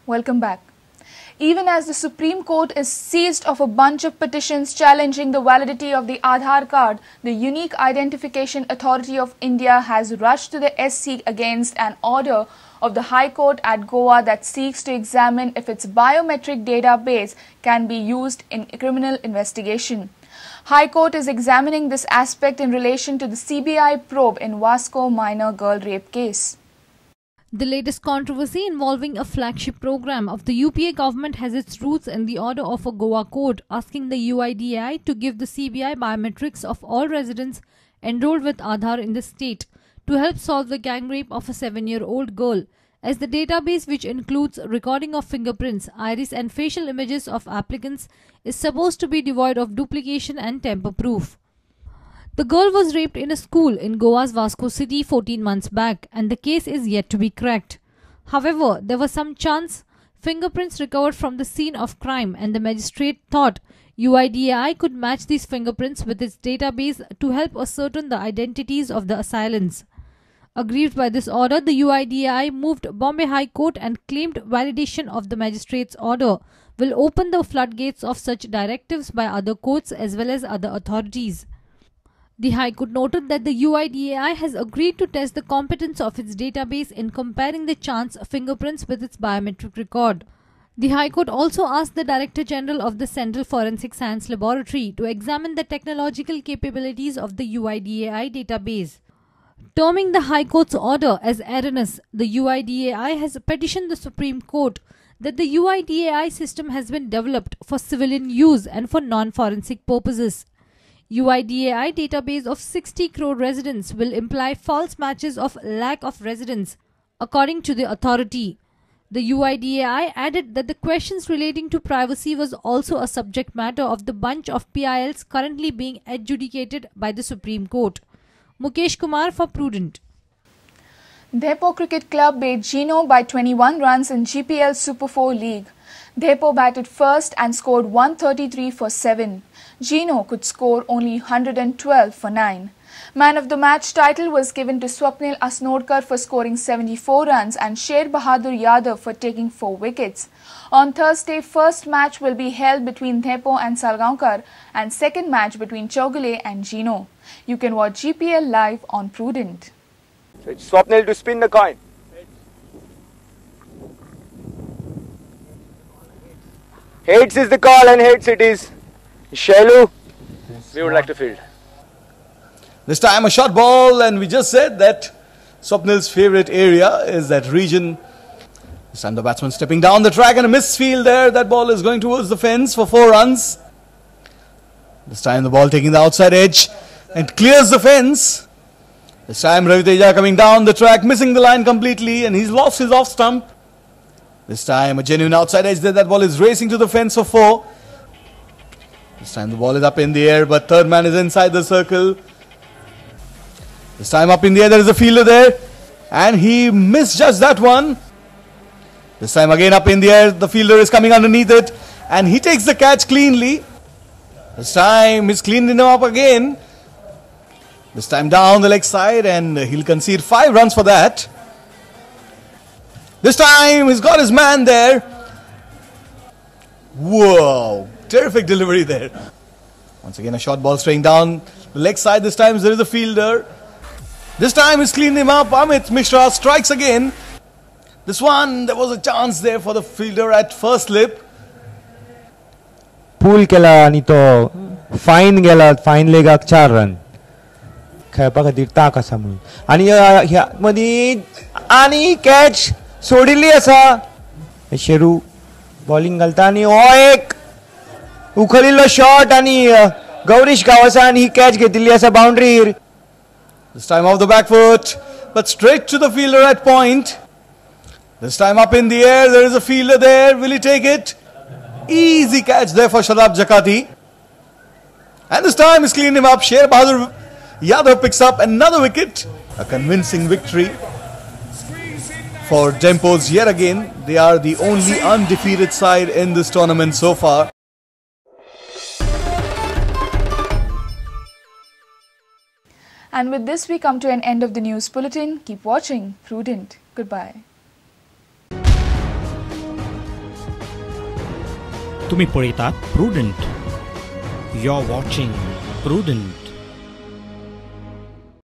Welcome back. Even as the Supreme Court is seized of a bunch of petitions challenging the validity of the Aadhaar card, the Unique Identification Authority of India has rushed to the SC against an order of the High Court at Goa that seeks to examine if its biometric database can be used in criminal investigation. High Court is examining this aspect in relation to the CBI probe in Vasco minor girl rape case. The latest controversy involving a flagship program of the UPA government has its roots in the order of a Goa court asking the UIDAI to give the CBI biometrics of all residents enrolled with Aadhaar in the state to help solve the gang rape of a 7-year-old girl, as the database, which includes recording of fingerprints, iris and facial images of applicants, is supposed to be devoid of duplication and tamper-proof. The girl was raped in a school in Goa's Vasco city 14 months back, and the case is yet to be cracked. However, there was some chance fingerprints recovered from the scene of crime, and the magistrate thought UIDAI could match these fingerprints with its database to help ascertain the identities of the assailants. Aggrieved by this order, the UIDAI moved Bombay High Court and claimed validation of the magistrate's order will open the floodgates of such directives by other courts as well as other authorities. The High Court noted that the UIDAI has agreed to test the competence of its database in comparing the chance fingerprints with its biometric record. The High Court also asked the Director General of the Central Forensic Science Laboratory to examine the technological capabilities of the UIDAI database. Terming the High Court's order as erroneous, the UIDAI has petitioned the Supreme Court that the UIDAI system has been developed for civilian use and for non-forensic purposes. UIDAI database of 60 crore residents will imply false matches of lack of residents, according to the authority. The UIDAI added that the questions relating to privacy was also a subject matter of the bunch of PILs currently being adjudicated by the Supreme Court. Mukesh Kumar for Prudent. Dempo Cricket Club beat Geno by 21 runs in GPL Super 4 League. Dempo batted first and scored 133 for 7. Geno could score only 112 for 9. Man of the match title was given to Swapnil Asnodkar for scoring 74 runs and Sher Bahadur Yadav for taking 4 wickets. On Thursday, first match will be held between Dempo and Salgaonkar and second match between Chaugale and Geno. You can watch GPL live on Prudent. So it's Swapnil to spin the coin. Heads is the call and heads it is. Shailu, we would like to field. This time a short ball, and we just said that Swapnil's favourite area is that region. This time the batsman stepping down the track and a misfield there. That ball is going towards the fence for 4 runs. This time the ball taking the outside edge and clears the fence. This time Ravi Teja coming down the track, missing the line completely, and he's lost his off stump. This time a genuine outside edge there. That ball is racing to the fence for 4. This time the ball is up in the air, but third man is inside the circle. This time up in the air, there is a fielder there, and he misjudged that one. This time again up in the air, the fielder is coming underneath it, and he takes the catch cleanly. This time he's cleaned him up again. This time down the leg side, and he'll concede 5 runs for that. This time he's got his man there. Whoa, terrific delivery there. Once again a short ball straying down the leg side. This time there is a fielder. This time he's cleaned him up. Amit Mishra strikes again. This one, there was a chance there for the fielder at first slip. Pool kela ani to fine gela fine legak 4 run. खेळपा खातीर ताक आसा म्हणून आनी ह्या मदीं आनी catch सोडिल्ली आसा. शेरू बॉलिंग घालता आनी हो एक उखलिल्लो शॉट आनी गौरीश गांवसान ही कॅच घेतिल्ली आसा बाउंड्रीर. This time off the back foot, but straight to the fielder at point. This time up in the air, there is a fielder there. Will he take it? Easy catch there for Shadab Jakati. And this time he's cleaned him up. Sher Bahadur Yadav picks up another wicket. A convincing victory for Dempos yet again. They are the only undefeated side in this tournament so far. And with this, we come to an end of the news bulletin. Keep watching Prudent. Goodbye. तुम्ही पळयतात Prudent. You are watching prudent.